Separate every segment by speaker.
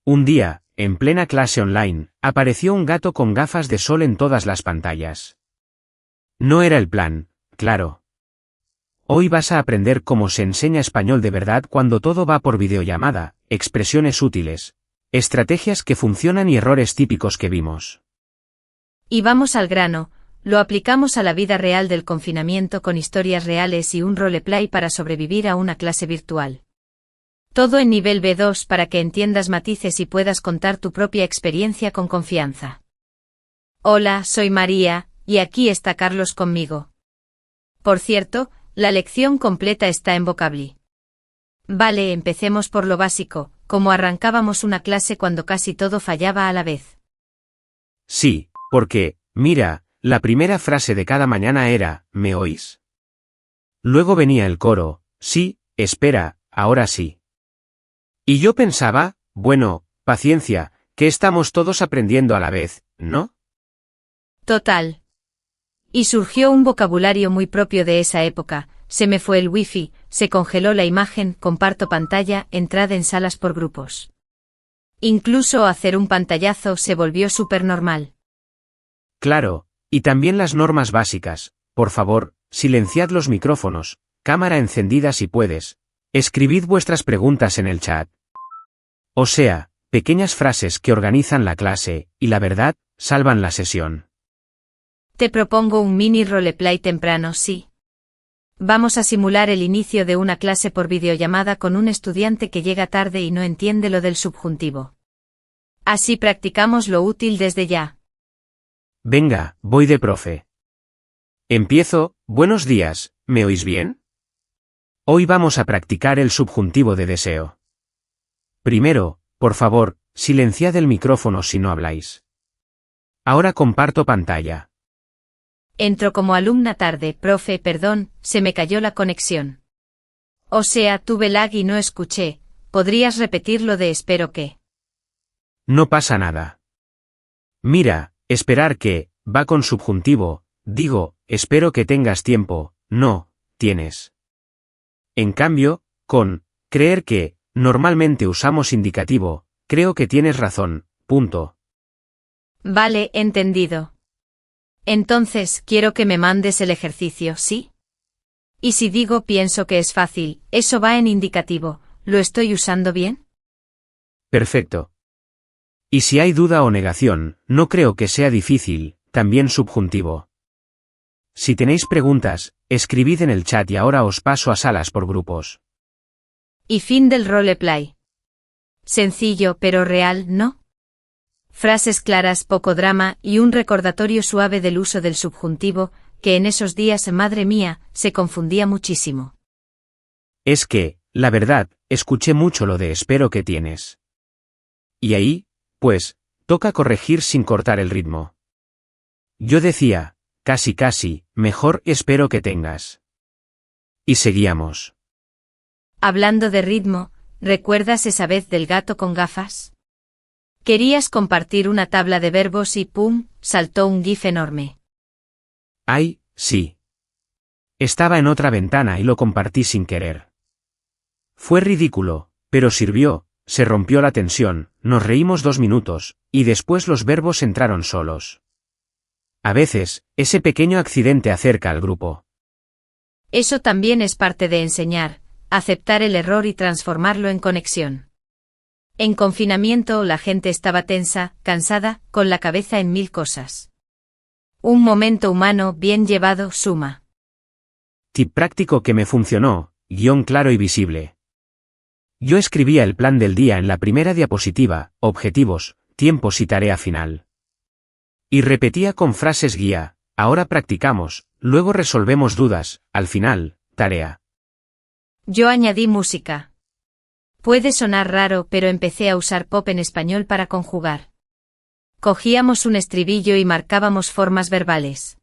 Speaker 1: Un día, en plena clase online, apareció un gato con gafas de sol en todas las pantallas. No era el plan, claro. Hoy vas a aprender cómo se enseña español de verdad cuando todo va por videollamada, expresiones útiles, estrategias que funcionan y errores típicos que vimos.
Speaker 2: Y vamos al grano, lo aplicamos a la vida real del confinamiento con historias reales y un roleplay para sobrevivir a una clase virtual. Todo en nivel B2 para que entiendas matices y puedas contar tu propia experiencia con confianza. Hola, soy María, y aquí está Carlos conmigo. Por cierto, la lección completa está en Vocabli. Vale, empecemos por lo básico, como arrancábamos una clase cuando casi todo fallaba a la vez.
Speaker 1: Sí, porque, mira, la primera frase de cada mañana era, ¿me oís? Luego venía el coro, sí, espera, ahora sí. Y yo pensaba, bueno, paciencia, que estamos todos aprendiendo a la vez, ¿no?
Speaker 2: Total. Y surgió un vocabulario muy propio de esa época, se me fue el wifi, se congeló la imagen, comparto pantalla, entrada en salas por grupos. Incluso hacer un pantallazo se volvió súper normal.
Speaker 1: Claro, y también las normas básicas, por favor, silenciad los micrófonos, cámara encendida si puedes, escribid vuestras preguntas en el chat. O sea, pequeñas frases que organizan la clase, y la verdad, salvan la sesión.
Speaker 2: Te propongo un mini roleplay temprano, sí. Vamos a simular el inicio de una clase por videollamada con un estudiante que llega tarde y no entiende lo del subjuntivo. Así practicamos lo útil desde ya.
Speaker 1: Venga, voy de profe. Empiezo, buenos días, ¿me oís bien? Hoy vamos a practicar el subjuntivo de deseo. Primero, por favor, silenciad el micrófono si no habláis. Ahora comparto pantalla.
Speaker 2: Entro como alumna tarde, profe, perdón, se me cayó la conexión. O sea, tuve lag y no escuché, ¿podrías repetir lo de espero que?
Speaker 1: No pasa nada. Mira, esperar que, va con subjuntivo, digo, espero que tengas tiempo, no, tienes. En cambio, con, creer que, normalmente usamos indicativo, creo que tienes razón, punto.
Speaker 2: Vale, entendido. Entonces, quiero que me mandes el ejercicio, ¿sí? Y si digo pienso que es fácil, eso va en indicativo, ¿lo estoy usando bien?
Speaker 1: Perfecto. Y si hay duda o negación, no creo que sea difícil, también subjuntivo. Si tenéis preguntas, escribid en el chat y ahora os paso a salas por grupos.
Speaker 2: Y fin del roleplay. Sencillo pero real, ¿no? Frases claras, poco drama y un recordatorio suave del uso del subjuntivo, que en esos días, madre mía, se confundía muchísimo.
Speaker 1: Es que, la verdad, escuché mucho lo de espero que tienes. Y ahí, pues, toca corregir sin cortar el ritmo. Yo decía, casi, mejor espero que tengas. Y seguíamos.
Speaker 2: Hablando de ritmo, ¿recuerdas esa vez del gato con gafas? Querías compartir una tabla de verbos y ¡pum!, saltó un GIF enorme.
Speaker 1: Ay, sí. Estaba en otra ventana y lo compartí sin querer. Fue ridículo, pero sirvió, se rompió la tensión, nos reímos 2 minutos, y después los verbos entraron solos. A veces, ese pequeño accidente acerca al grupo.
Speaker 2: Eso también es parte de enseñar, aceptar el error y transformarlo en conexión. En confinamiento la gente estaba tensa, cansada, con la cabeza en 1000 cosas. Un momento humano bien llevado suma.
Speaker 1: Tip práctico que me funcionó, guión claro y visible. Yo escribía el plan del día en la primera diapositiva, objetivos, tiempos y tarea final. Y repetía con frases guía, ahora practicamos, luego resolvemos dudas, al final, tarea.
Speaker 2: Yo añadí música. Puede sonar raro, pero empecé a usar pop en español para conjugar. Cogíamos un estribillo y marcábamos formas verbales.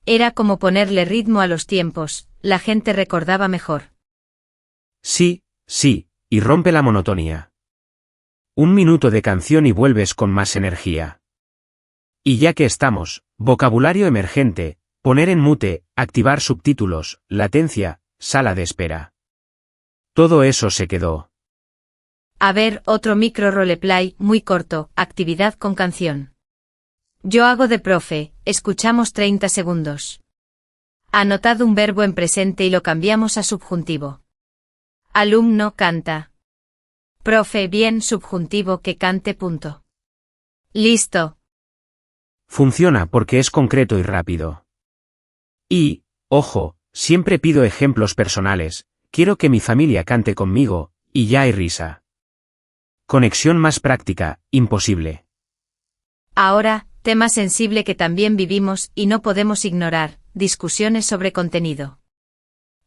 Speaker 2: Era como ponerle ritmo a los tiempos, la gente recordaba mejor.
Speaker 1: Sí, y rompe la monotonía. 1 minuto de canción y vuelves con más energía. Y ya que estamos, vocabulario emergente, poner en mute, activar subtítulos, latencia, sala de espera. Todo eso se quedó.
Speaker 2: A ver, otro micro roleplay, muy corto, actividad con canción. Yo hago de profe, escuchamos 30 segundos. Anotad un verbo en presente y lo cambiamos a subjuntivo. Alumno canta. Profe, bien, subjuntivo que cante. Punto. Listo.
Speaker 1: Funciona porque es concreto y rápido. Y, ojo, siempre pido ejemplos personales, quiero que mi familia cante conmigo, y ya hay risa. Conexión más práctica, imposible.
Speaker 2: Ahora, tema sensible que también vivimos y no podemos ignorar, discusiones sobre contenido.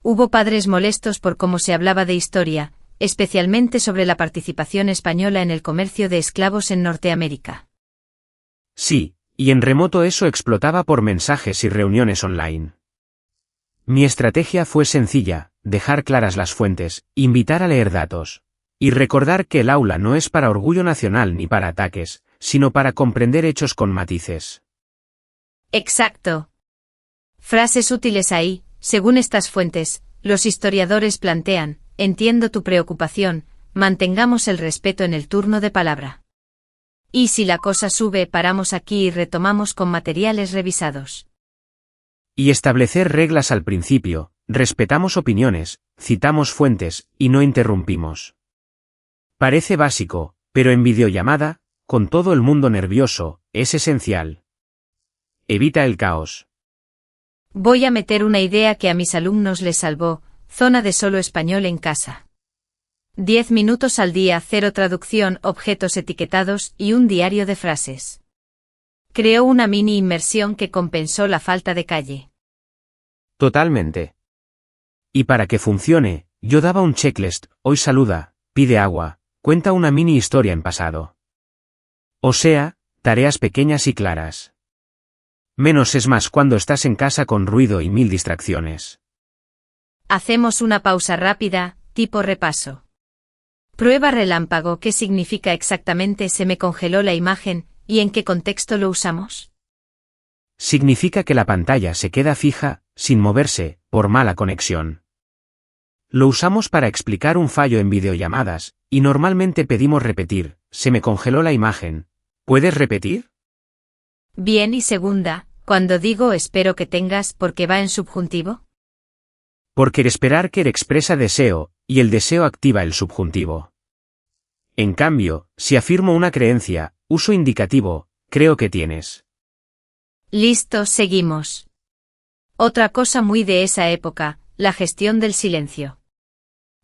Speaker 2: Hubo padres molestos por cómo se hablaba de historia, especialmente sobre la participación española en el comercio de esclavos en Norteamérica.
Speaker 1: Sí, y en remoto eso explotaba por mensajes y reuniones online. Mi estrategia fue sencilla, dejar claras las fuentes, invitar a leer datos. Y recordar que el aula no es para orgullo nacional ni para ataques, sino para comprender hechos con matices.
Speaker 2: Exacto. Frases útiles ahí, según estas fuentes, los historiadores plantean, entiendo tu preocupación, mantengamos el respeto en el turno de palabra. Y si la cosa sube, paramos aquí y retomamos con materiales revisados.
Speaker 1: Y establecer reglas al principio, respetamos opiniones, citamos fuentes, y no interrumpimos. Parece básico, pero en videollamada, con todo el mundo nervioso, es esencial. Evita el caos.
Speaker 2: Voy a meter una idea que a mis alumnos les salvó, zona de solo español en casa. 10 minutos al día, 0 traducción, objetos etiquetados y un diario de frases. Creó una mini inmersión que compensó la falta de calle.
Speaker 1: Totalmente. Y para que funcione, yo daba un checklist, hoy saluda, pide agua, cuenta una mini historia en pasado. O sea, tareas pequeñas y claras. Menos es más cuando estás en casa con ruido y 1000 distracciones.
Speaker 2: Hacemos una pausa rápida, tipo repaso. Prueba relámpago, ¿qué significa exactamente se me congeló la imagen, y en qué contexto lo usamos?
Speaker 1: Significa que la pantalla se queda fija, sin moverse, por mala conexión. Lo usamos para explicar un fallo en videollamadas, y normalmente pedimos repetir, se me congeló la imagen. ¿Puedes repetir?
Speaker 2: Bien, y segunda, cuando digo espero que tengas, ¿por qué va en subjuntivo?
Speaker 1: Porque esperar que expresa deseo, y el deseo activa el subjuntivo. En cambio, si afirmo una creencia, uso indicativo, creo que tienes.
Speaker 2: Listo, seguimos. Otra cosa muy de esa época, la gestión del silencio.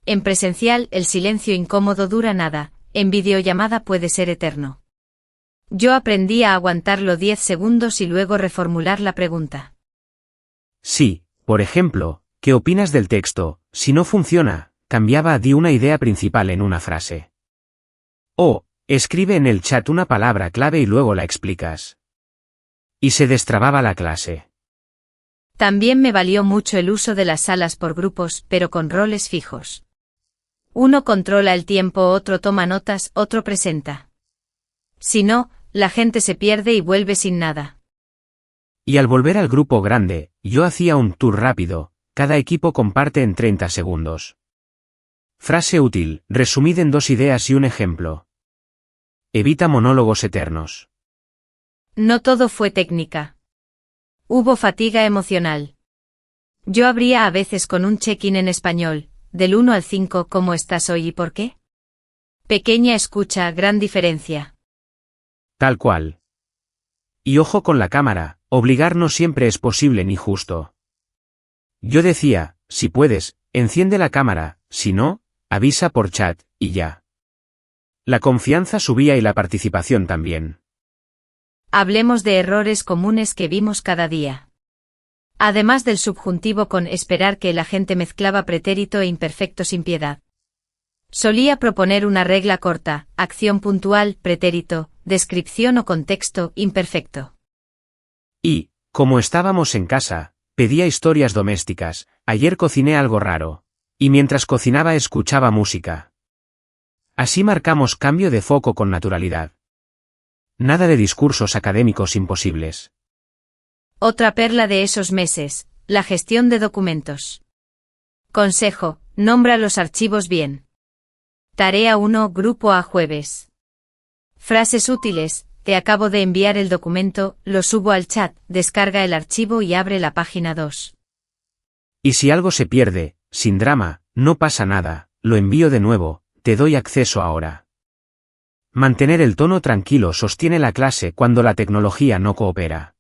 Speaker 2: En presencial, el silencio incómodo dura nada, en videollamada puede ser eterno. Yo aprendí a aguantarlo 10 segundos y luego reformular la pregunta.
Speaker 1: Sí, por ejemplo, ¿qué opinas del texto? Si no funciona, cambiaba a di una idea principal en una frase. O, escribe en el chat una palabra clave y luego la explicas. Y se destrababa la clase.
Speaker 2: También me valió mucho el uso de las salas por grupos, pero con roles fijos. Uno controla el tiempo, otro toma notas, otro presenta. Si no, la gente se pierde y vuelve sin nada.
Speaker 1: Y al volver al grupo grande, yo hacía un tour rápido, cada equipo comparte en 30 segundos. Frase útil, resumida en 2 ideas y un ejemplo. Evita monólogos eternos.
Speaker 2: No todo fue técnica. Hubo fatiga emocional. Yo abría a veces con un check-in en español, del 1 al 5, ¿cómo estás hoy y por qué? Pequeña escucha, gran diferencia.
Speaker 1: Tal cual. Y ojo con la cámara, obligar no siempre es posible ni justo. Yo decía, si puedes, enciende la cámara, si no, avisa por chat, y ya. La confianza subía y la participación también.
Speaker 2: Hablemos de errores comunes que vimos cada día. Además del subjuntivo con esperar, que la gente mezclaba pretérito e imperfecto sin piedad. Solía proponer una regla corta, acción puntual, pretérito, descripción o contexto, imperfecto.
Speaker 1: Y, como estábamos en casa, pedía historias domésticas, ayer cociné algo raro. Y mientras cocinaba escuchaba música. Así marcamos cambio de foco con naturalidad. Nada de discursos académicos imposibles.
Speaker 2: Otra perla de esos meses, la gestión de documentos. Consejo, nombra los archivos bien. Tarea 1, Grupo A jueves. Frases útiles. Te acabo de enviar el documento, lo subo al chat, descarga el archivo y abre la página 2.
Speaker 1: Y si algo se pierde, sin drama, no pasa nada, lo envío de nuevo, te doy acceso ahora. Mantener el tono tranquilo sostiene la clase cuando la tecnología no coopera.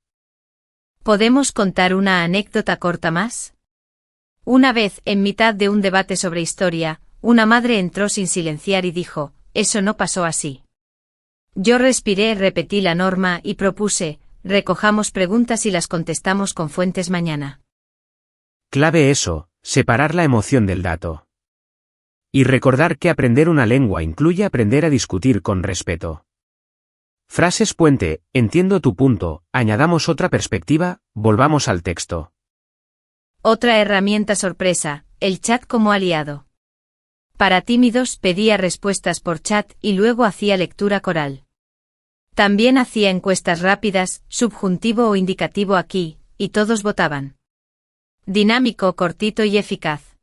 Speaker 2: ¿Podemos contar una anécdota corta más? Una vez, en mitad de un debate sobre historia, una madre entró sin silenciar y dijo, eso no pasó así. Yo respiré, repetí la norma y propuse, recojamos preguntas y las contestamos con fuentes mañana.
Speaker 1: Clave eso, separar la emoción del dato. Y recordar que aprender una lengua incluye aprender a discutir con respeto. Frases puente, entiendo tu punto, añadamos otra perspectiva, volvamos al texto.
Speaker 2: Otra herramienta sorpresa, el chat como aliado. Para tímidos pedía respuestas por chat y luego hacía lectura coral. También hacía encuestas rápidas, subjuntivo o indicativo aquí, y todos votaban. Dinámico, cortito y eficaz.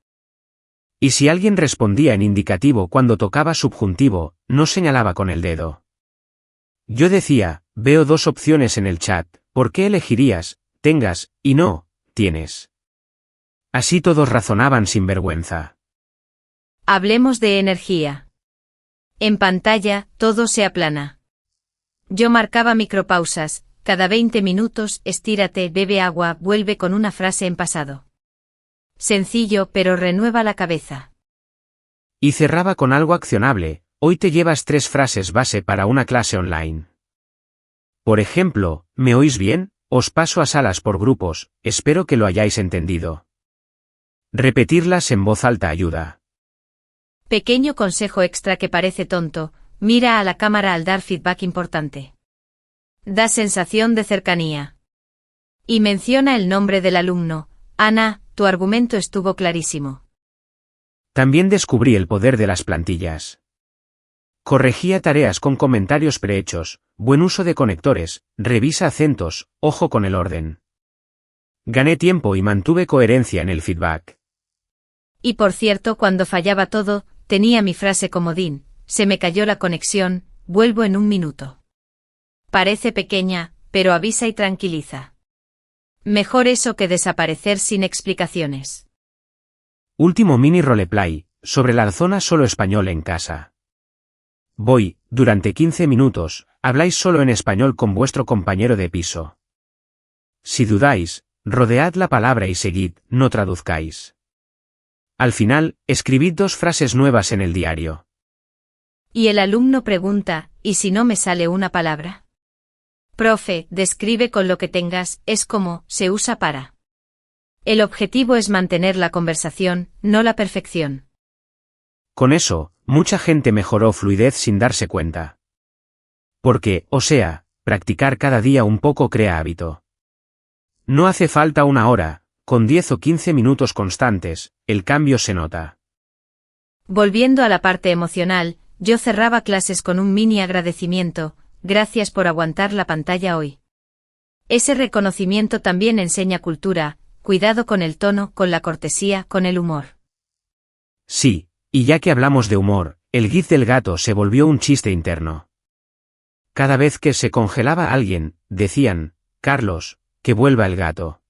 Speaker 1: Y si alguien respondía en indicativo cuando tocaba subjuntivo, no señalaba con el dedo. Yo decía, veo dos opciones en el chat, ¿por qué elegirías, tengas, y no, tienes? Así todos razonaban sin vergüenza.
Speaker 2: Hablemos de energía. En pantalla, todo se aplana. Yo marcaba micropausas, cada 20 minutos, estírate, bebe agua, vuelve con una frase en pasado. Sencillo, pero renueva la cabeza.
Speaker 1: Y cerraba con algo accionable, hoy te llevas 3 frases base para una clase online. Por ejemplo, ¿me oís bien? Os paso a salas por grupos, espero que lo hayáis entendido. Repetirlas en voz alta ayuda.
Speaker 2: Pequeño consejo extra que parece tonto, mira a la cámara al dar feedback importante. Da sensación de cercanía. Y menciona el nombre del alumno. Ana, tu argumento estuvo clarísimo.
Speaker 1: También descubrí el poder de las plantillas. Corregía tareas con comentarios prehechos, buen uso de conectores, revisa acentos, ojo con el orden. Gané tiempo y mantuve coherencia en el feedback.
Speaker 2: Y por cierto, cuando fallaba todo, tenía mi frase comodín, se me cayó la conexión, vuelvo en un minuto. Parece pequeña, pero avisa y tranquiliza. Mejor eso que desaparecer sin explicaciones.
Speaker 1: Último mini roleplay, sobre la zona solo español en casa. Voy, durante 15 minutos, habláis solo en español con vuestro compañero de piso. Si dudáis, rodead la palabra y seguid, no traduzcáis. Al final, escribid 2 frases nuevas en el diario.
Speaker 2: Y el alumno pregunta, ¿y si no me sale una palabra? Profe, describe con lo que tengas, es como, se usa para. El objetivo es mantener la conversación, no la perfección.
Speaker 1: Con eso, mucha gente mejoró fluidez sin darse cuenta. Porque, o sea, practicar cada día un poco crea hábito. No hace falta 1 hora, con 10 o 15 minutos constantes, el cambio se nota.
Speaker 2: Volviendo a la parte emocional, yo cerraba clases con un mini agradecimiento, gracias por aguantar la pantalla hoy. Ese reconocimiento también enseña cultura, cuidado con el tono, con la cortesía, con el humor.
Speaker 1: Sí, y ya que hablamos de humor, el gif del gato se volvió un chiste interno. Cada vez que se congelaba alguien, decían, Carlos, que vuelva el gato.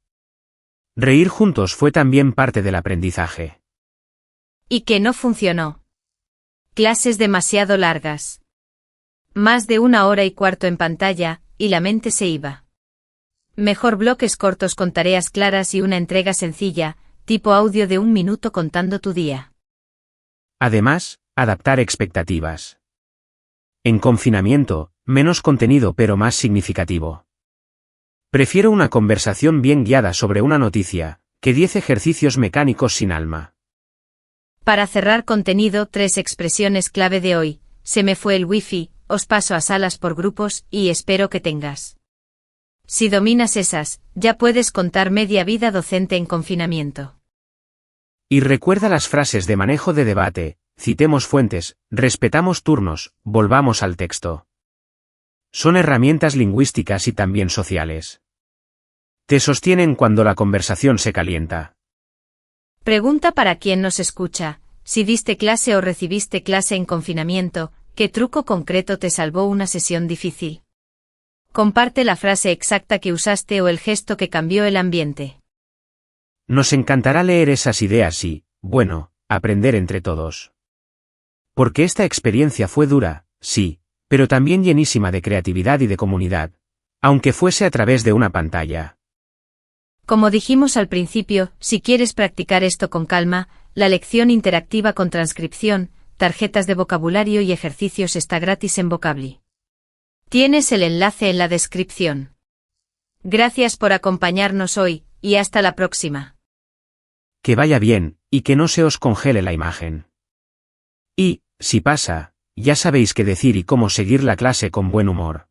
Speaker 1: Reír juntos fue también parte del aprendizaje.
Speaker 2: Y que no funcionó. Clases demasiado largas. Más de 1 hora y cuarto en pantalla, y la mente se iba. Mejor bloques cortos con tareas claras y una entrega sencilla, tipo audio de 1 minuto contando tu día.
Speaker 1: Además, adaptar expectativas. En confinamiento, menos contenido pero más significativo. Prefiero una conversación bien guiada sobre una noticia, que 10 ejercicios mecánicos sin alma.
Speaker 2: Para cerrar contenido, 3 expresiones clave de hoy, se me fue el wifi, os paso a salas por grupos, y espero que tengas. Si dominas esas, ya puedes contar media vida docente en confinamiento.
Speaker 1: Y recuerda las frases de manejo de debate, citemos fuentes, respetamos turnos, volvamos al texto. Son herramientas lingüísticas y también sociales. Te sostienen cuando la conversación se calienta.
Speaker 2: Pregunta para quien nos escucha, si diste clase o recibiste clase en confinamiento, ¿qué truco concreto te salvó una sesión difícil? Comparte la frase exacta que usaste o el gesto que cambió el ambiente.
Speaker 1: Nos encantará leer esas ideas y, bueno, aprender entre todos. Porque esta experiencia fue dura, sí, pero también llenísima de creatividad y de comunidad, aunque fuese a través de una pantalla.
Speaker 2: Como dijimos al principio, si quieres practicar esto con calma, la lección interactiva con transcripción, tarjetas de vocabulario y ejercicios está gratis en Vocably. Tienes el enlace en la descripción. Gracias por acompañarnos hoy, y hasta la próxima.
Speaker 1: Que vaya bien, y que no se os congele la imagen. Y, si pasa, ya sabéis qué decir y cómo seguir la clase con buen humor.